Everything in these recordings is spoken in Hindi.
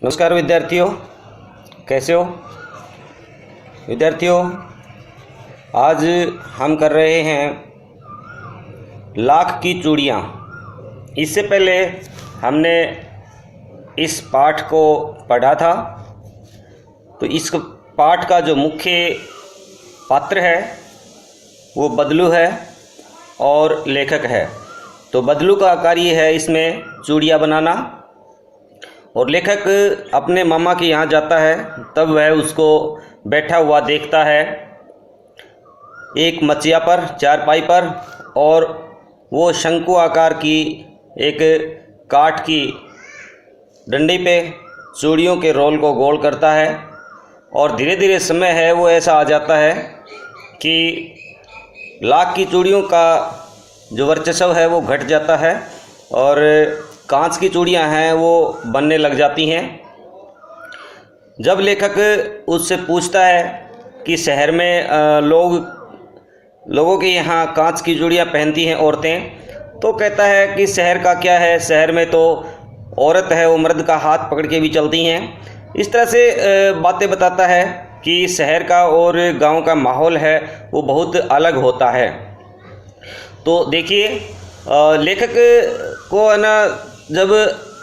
नमस्कार विद्यार्थियों, कैसे हो विद्यार्थियों। आज हम कर रहे हैं लाख की चूड़ियाँ। इससे पहले हमने इस पाठ को पढ़ा था। तो इस पाठ का जो मुख्य पात्र है वो बदलू है और लेखक है। तो बदलू का कार्य है इसमें चूड़ियाँ बनाना, और लेखक अपने मामा के यहाँ जाता है। तब वह उसको बैठा हुआ देखता है एक मचिया पर, चारपाई पर, और वो शंकु आकार की एक काठ की डंडी पे चूड़ियों के रोल को गोल करता है। और धीरे धीरे समय है वो ऐसा आ जाता है कि लाख की चूड़ियों का जो वर्चस्व है वो घट जाता है और कांच की चूड़ियां हैं वो बनने लग जाती हैं। जब लेखक उससे पूछता है कि शहर में लोगों के यहाँ कांच की चूड़ियां पहनती हैं औरतें, तो कहता है कि शहर का क्या है, शहर में तो औरत है वो मर्द का हाथ पकड़ के भी चलती हैं। इस तरह से बातें बताता है कि शहर का और गांव का माहौल है वो बहुत अलग होता है। तो देखिए, लेखक को है ना, जब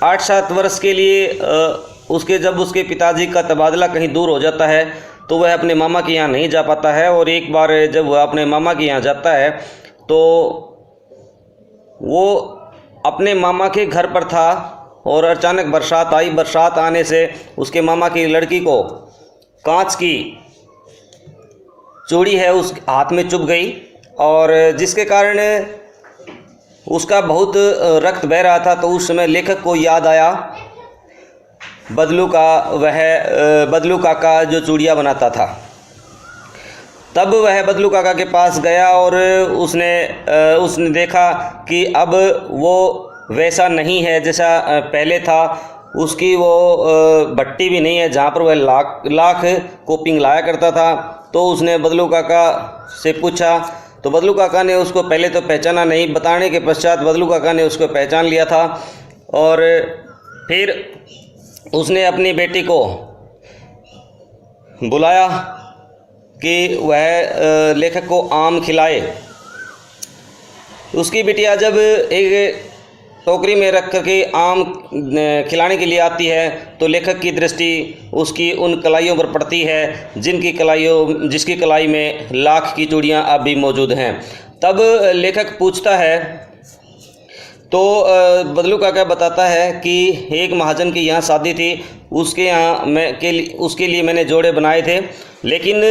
8-7 वर्ष के लिए जब उसके पिताजी का तबादला कहीं दूर हो जाता है तो वह अपने मामा के यहाँ नहीं जा पाता है। और एक बार जब वह अपने मामा के यहाँ जाता है तो वो अपने मामा के घर पर था और अचानक बरसात आई। बरसात आने से उसके मामा की लड़की को कांच की चूड़ी है उस हाथ में चुभ गई, और जिसके कारण उसका बहुत रक्त बह रहा था। तो उस समय लेखक को याद आया बदलू काका जो चूड़ियाँ बनाता था। तब वह बदलू काका के पास गया और उसने देखा कि अब वो वैसा नहीं है जैसा पहले था। उसकी वो भट्टी भी नहीं है जहाँ पर वह लाख को पिघलाया करता था। तो उसने बदलू काका से पूछा, तो बदलू काका ने उसको पहले तो पहचाना नहीं। बताने के पश्चात बदलू काका ने उसको पहचान लिया था और फिर उसने अपनी बेटी को बुलाया कि वह लेखक को आम खिलाए। उसकी बिटिया जब एक टोकरी में रख करके आम खिलाने के लिए आती है तो लेखक की दृष्टि उसकी उन कलाइयों पर पड़ती है जिसकी कलाई में लाख की चूड़ियाँ अब भी मौजूद हैं। तब लेखक पूछता है, तो बदलू काका बताता है कि एक महाजन की यहाँ शादी थी, उसके यहाँ उसके लिए मैंने जोड़े बनाए थे, लेकिन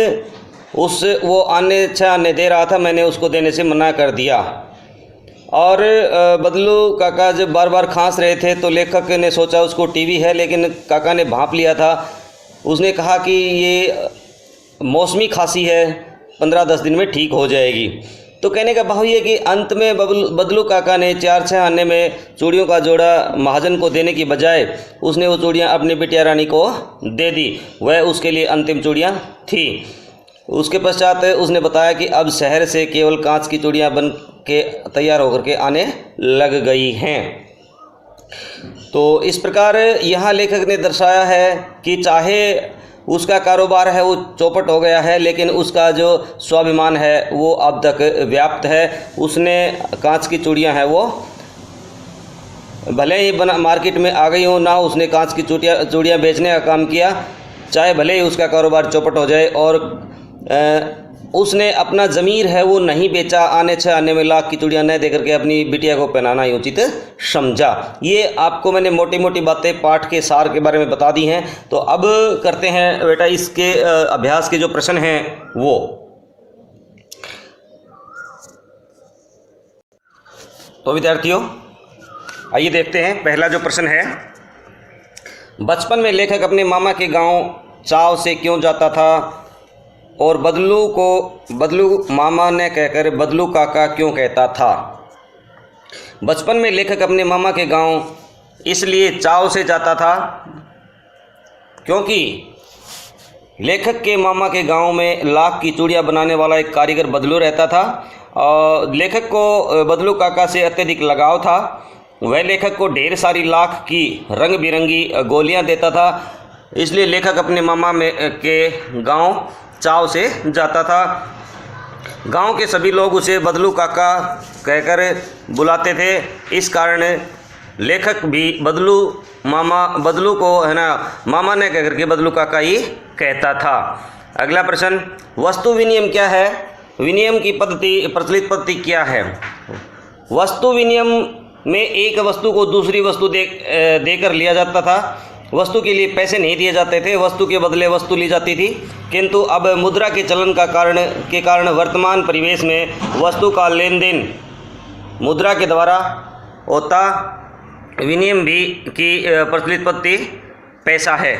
वो आने दे रहा था, मैंने उसको देने से मना कर दिया। और बदलू काका जब बार बार खांस रहे थे तो लेखक ने सोचा उसको टीबी है, लेकिन काका ने भांप लिया था। उसने कहा कि ये मौसमी खांसी है, 15-10 दिन में ठीक हो जाएगी। तो कहने का भाव ये कि अंत में बदलू काका ने 4-6 आने में चूड़ियों का जोड़ा महाजन को देने की बजाय उसने वो चूड़ियाँ अपनी बिटिया रानी को दे दी। वह उसके लिए अंतिम चूड़ियाँ थी। उसके पश्चात उसने बताया कि अब शहर से केवल कांच की चूड़ियाँ बन के तैयार होकर के आने लग गई हैं। तो इस प्रकार यहाँ लेखक ने दर्शाया है कि चाहे उसका कारोबार है वो चौपट हो गया है, लेकिन उसका जो स्वाभिमान है वो अब तक व्याप्त है। उसने कांच की चूड़ियाँ हैं वो भले ही मार्केट में आ गई हो ना, उसने कांच की चूड़ियाँ बेचने का काम किया, चाहे भले ही उसका कारोबार चौपट हो जाए। और उसने अपना ज़मीर है वो नहीं बेचा। आने में लाख की चूड़ियाँ न दे करके अपनी बिटिया को पहनाना ही उचित समझा। ये आपको मैंने मोटी मोटी बातें पाठ के सार के बारे में बता दी हैं। तो अब करते हैं बेटा इसके अभ्यास के जो प्रश्न हैं वो। तो विद्यार्थियों आइए देखते हैं। पहला जो प्रश्न है, बचपन में लेखक अपने मामा के गांव चाव से क्यों जाता था और बदलू मामा ने कहकर बदलू काका क्यों कहता था। बचपन में लेखक अपने मामा के गांव इसलिए चाव से जाता था क्योंकि लेखक के मामा के गांव में लाख की चूड़ियाँ बनाने वाला एक कारीगर बदलू रहता था। और लेखक को बदलू काका से अत्यधिक लगाव था। वह लेखक को ढेर सारी लाख की रंग बिरंगी गोलियां देता था, इसलिए लेखक अपने मामा के गांव चाव से जाता था। गांव के सभी लोग उसे बदलू काका कहकर बुलाते थे। इस कारण लेखक भी बदलू को है ना मामा ने कहकर के बदलू काका ही कहता था। अगला प्रश्न, वस्तु विनिमय क्या है? विनिमय की पद्धति, प्रचलित पद्धति क्या है? वस्तु विनिमय में एक वस्तु को दूसरी वस्तु देकर लिया जाता था। वस्तु के लिए पैसे नहीं दिए जाते थे, वस्तु के बदले वस्तु ली जाती थी। किंतु अब मुद्रा के चलन के कारण वर्तमान परिवेश में वस्तु का लेन देन मुद्रा के द्वारा होता। विनिमय भी की प्रचलित पद्धति पैसा है।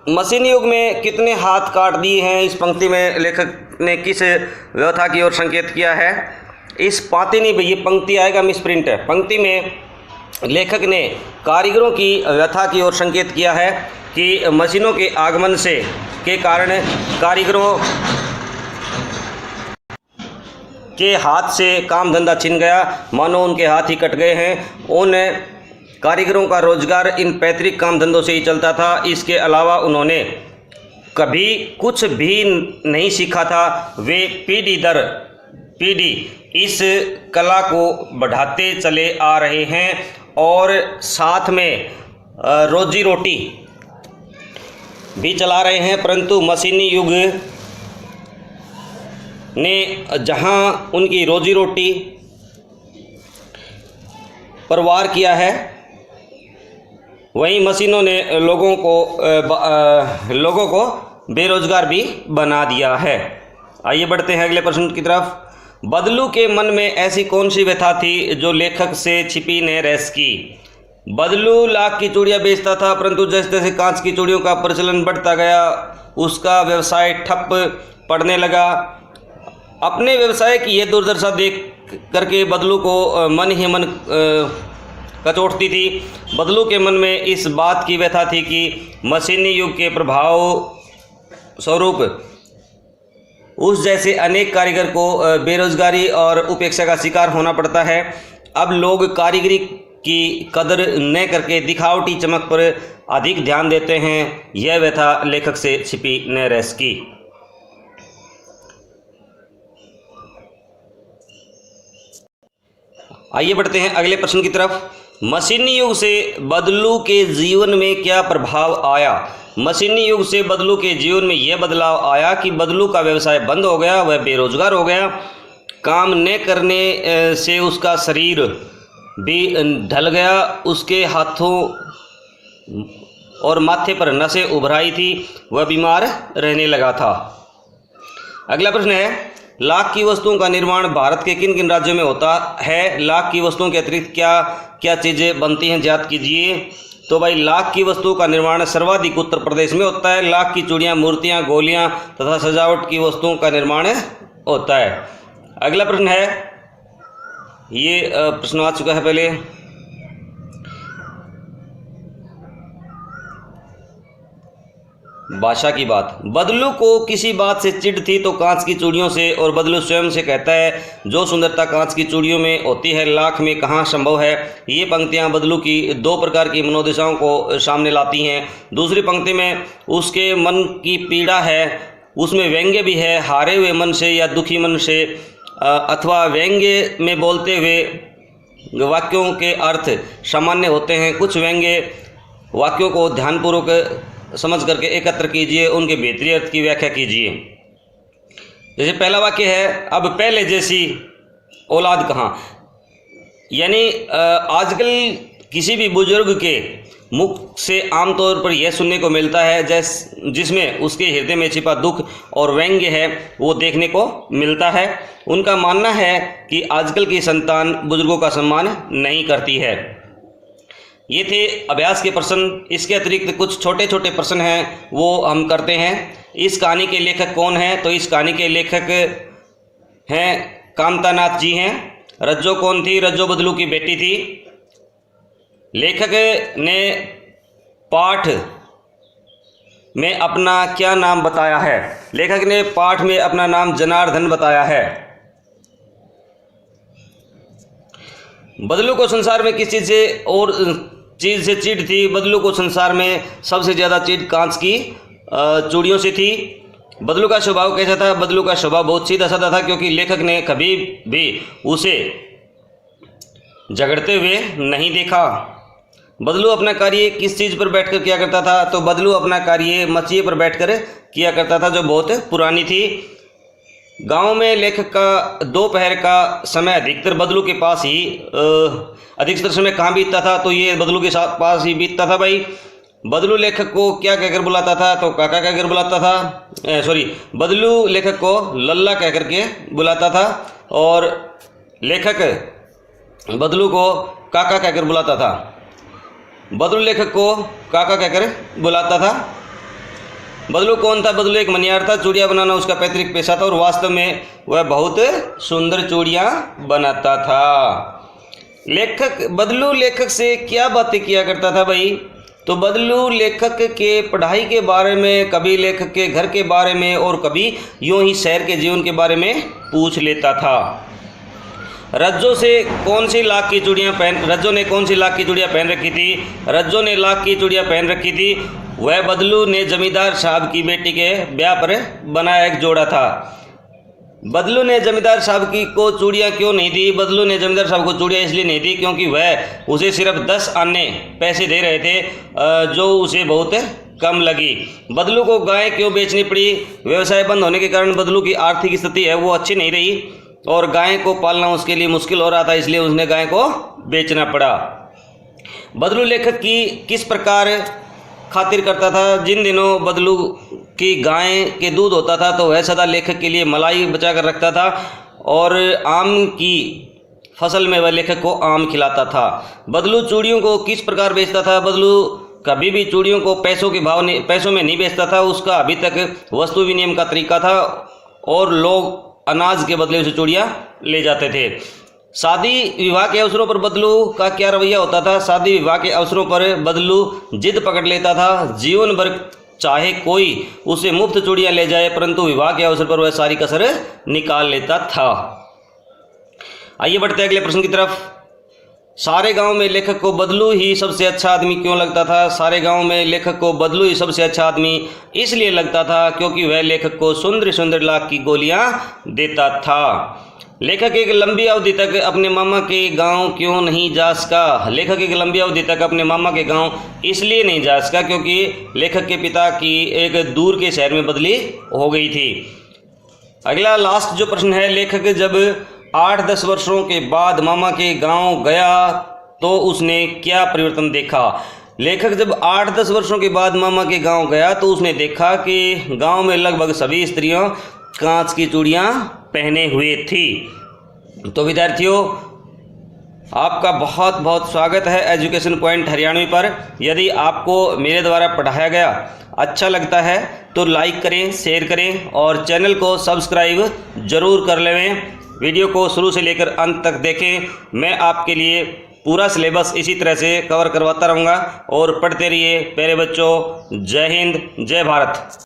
मशीनी युग में कितने हाथ काट दिए हैं? इस पंक्ति में लेखक ने किस व्यवस्था की ओर संकेत किया है? इस पाती नहीं भई, ये पंक्ति आएगा मिसप्रिंट है। पंक्ति में लेखक ने कारीगरों की व्यथा की ओर संकेत किया है कि मशीनों के आगमन के कारण कारीगरों के हाथ से काम धंधा छिन गया, मानो उनके हाथ ही कट गए हैं। उन कारीगरों का रोजगार इन पैतृक काम धंधों से ही चलता था। इसके अलावा उन्होंने कभी कुछ भी नहीं सीखा था। वे पीढ़ी दर पीढ़ी इस कला को बढ़ाते चले आ रहे हैं और साथ में रोजी रोटी भी चला रहे हैं। परंतु मशीनी युग ने जहां उनकी रोजी रोटी पर वार किया है, वहीं मशीनों ने लोगों को बेरोजगार भी बना दिया है। आइए बढ़ते हैं अगले प्रश्न की तरफ। बदलू के मन में ऐसी कौन सी व्यथा थी जो लेखक से छिपी न रह सकी? बदलू लाख की चूड़ियाँ बेचता था, परंतु जैसे जैसे कांच की चूड़ियों का प्रचलन बढ़ता गया उसका व्यवसाय ठप पड़ने लगा। अपने व्यवसाय की यह दुर्दशा देख करके बदलू को मन ही मन कचोटती थी। बदलू के मन में इस बात की व्यथा थी कि मशीनी युग के प्रभाव स्वरूप उस जैसे अनेक कारीगर को बेरोजगारी और उपेक्षा का शिकार होना पड़ता है। अब लोग कारीगरी की कदर न करके दिखावटी चमक पर अधिक ध्यान देते हैं। यह व्यथा लेखक से छिपी न रह सकी। आइए बढ़ते हैं अगले प्रश्न की तरफ। मशीनी युग से बदलू के जीवन में क्या प्रभाव आया? मशीनी युग से बदलू के जीवन में यह बदलाव आया कि बदलू का व्यवसाय बंद हो गया, वह बेरोजगार हो गया। काम न करने से उसका शरीर भी ढल गया, उसके हाथों और माथे पर नसें उभराई थी, वह बीमार रहने लगा था। अगला प्रश्न है, लाख की वस्तुओं का निर्माण भारत के किन किन राज्यों में होता है? लाख की वस्तुओं के अतिरिक्त क्या क्या चीज़ें बनती हैं, ज्ञात कीजिए। तो भाई लाख की वस्तुओं का निर्माण सर्वाधिक उत्तर प्रदेश में होता है। लाख की चूड़ियाँ, मूर्तियाँ, गोलियाँ तथा सजावट की वस्तुओं का निर्माण होता है। अगला प्रश्न है, ये प्रश्न आ चुका है पहले। भाषा की बात। बदलू को किसी बात से चिढ़ थी तो कांच की चूड़ियों से, और बदलू स्वयं से कहता है जो सुंदरता कांच की चूड़ियों में होती है लाख में कहाँ संभव है। ये पंक्तियाँ बदलू की दो प्रकार की मनोदशाओं को सामने लाती हैं। दूसरी पंक्ति में उसके मन की पीड़ा है, उसमें व्यंग्य भी है। हारे हुए मन से या दुखी मन से अथवा व्यंग्य में बोलते हुए वाक्यों के अर्थ सामान्य होते हैं। कुछ व्यंग्य वाक्यों को ध्यानपूर्वक समझ करके एकत्र कीजिए, उनके भीतरी अर्थ की व्याख्या कीजिए। जैसे पहला वाक्य है, अब पहले जैसी औलाद कहाँ। यानी आजकल किसी भी बुजुर्ग के मुख से आमतौर पर यह सुनने को मिलता है जिसमें उसके हृदय में छिपा दुख और व्यंग्य है वो देखने को मिलता है। उनका मानना है कि आजकल की संतान बुजुर्गों का सम्मान नहीं करती है। ये थे अभ्यास के प्रश्न। इसके अतिरिक्त कुछ छोटे छोटे प्रश्न हैं वो हम करते हैं। इस कहानी के लेखक कौन हैं? तो इस कहानी के लेखक हैं कामतानाथ जी हैं। रज्जो कौन थी? रज्जो बदलू की बेटी थी। लेखक ने पाठ में अपना क्या नाम बताया है? लेखक ने पाठ में अपना नाम जनार्दन बताया है। बदलू को संसार में किस चीज़ से और चीज़ से चीड़ थी? बदलू को संसार में सबसे ज़्यादा चीड़ कांच की चूड़ियों से थी। बदलू का स्वभाव कैसा था? बदलू का स्वभाव बहुत सीधा साधा था, क्योंकि लेखक ने कभी भी उसे झगड़ते हुए नहीं देखा। बदलू अपना कार्य किस चीज़ पर बैठकर किया करता था? तो बदलू अपना कार्य मचिए पर बैठकर किया करता था, जो बहुत पुरानी थी। गांव में लेखक का दोपहर का समय अधिकतर बदलू के पास ही अधिकतर समय कहाँ बीतता था? तो ये बदलू के साथ पास ही बीतता था भाई। बदलू लेखक को क्या कहकर बुलाता था? तो काका कहकर बुलाता था। बदलू लेखक को लल्ला कहकर के बुलाता था, और लेखक बदलू को काका कहकर बुलाता था। बदलू लेखक को काका कहकर बुलाता था। बदलू कौन था? बदलू एक मनियार था। चूड़ियाँ बनाना उसका पैतृक पेशा था, और वास्तव में वह बहुत सुंदर चूड़ियाँ बनाता था। बदलू लेखक से क्या बातें किया करता था भाई? तो बदलू लेखक के पढ़ाई के बारे में, कभी लेखक के घर के बारे में, और कभी यूं ही शहर के जीवन के बारे में पूछ लेता था। रज्जो ने कौन सी लाख की चूड़ियाँ पहन रखी थी? रज्जो ने लाख की चूड़ियाँ पहन रखी थी। वह बदलू ने जमींदार साहब की बेटी के ब्याह पर बनाया एक जोड़ा था। बदलू ने जमींदार साहब को चूड़ियाँ क्यों नहीं दी? बदलू ने जमींदार साहब को चूड़ियाँ इसलिए नहीं दी क्योंकि वह उसे सिर्फ 10 आने पैसे दे रहे थे, जो उसे बहुत कम लगी। बदलू को गाय क्यों बेचनी पड़ी? व्यवसाय बंद होने के कारण बदलू की आर्थिक स्थिति है वो अच्छी नहीं रही, और गाय को पालना उसके लिए मुश्किल हो रहा था, इसलिए उसने गाय को बेचना पड़ा। बदलू लेखक की किस प्रकार खातिर करता था? जिन दिनों बदलू की गाय के दूध होता था तो वह सदा लेखक के लिए मलाई बचा कर रखता था, और आम की फसल में वह लेखक को आम खिलाता था। बदलू चूड़ियों को किस प्रकार बेचता था? बदलू कभी भी चूड़ियों को पैसों में नहीं बेचता था। उसका अभी तक वस्तु विनिमय का तरीका था, और लोग अनाज के बदले उसे चूड़ियाँ ले जाते थे। शादी विवाह के अवसरों पर बदलू का क्या रवैया होता था? शादी विवाह के अवसरों पर बदलू जिद पकड़ लेता था। जीवन भर चाहे कोई उसे मुफ्त चूड़ियाँ ले जाए, परंतु विवाह के अवसर पर वह सारी कसर निकाल लेता था। आइए बढ़ते हैं अगले प्रश्न की तरफ। सारे गांव में लेखक को बदलू ही सबसे अच्छा आदमी क्यों लगता था? सारे गांव में लेखक को बदलू ही सबसे अच्छा आदमी इसलिए लगता था क्योंकि वह लेखक को सुंदर सुंदर लाख की गोलियां देता था। लेखक एक लंबी अवधि तक अपने मामा के गांव क्यों नहीं जा सका? लेखक एक लंबी अवधि तक अपने मामा के गांव इसलिए नहीं जा सका क्योंकि लेखक के पिता की एक दूर के शहर में बदली हो गई थी। अगला लास्ट जो प्रश्न है, लेखक जब 8-10 वर्षों के बाद मामा के गांव गया तो उसने क्या परिवर्तन देखा? लेखक जब 8-10 वर्षों के बाद मामा के गांव गया तो उसने देखा कि गांव में लगभग सभी स्त्रियों कांच की चूड़ियां पहने हुए थी। तो विद्यार्थियों, आपका बहुत बहुत स्वागत है एजुकेशन पॉइंट हरियाणवी पर। यदि आपको मेरे द्वारा पढ़ाया गया अच्छा लगता है तो लाइक करें, शेयर करें, और चैनल को सब्सक्राइब जरूर कर लें। वीडियो को शुरू से लेकर अंत तक देखें। मैं आपके लिए पूरा सिलेबस इसी तरह से कवर करवाता रहूँगा, और पढ़ते रहिए प्यारे बच्चों। जय हिंद, जय भारत।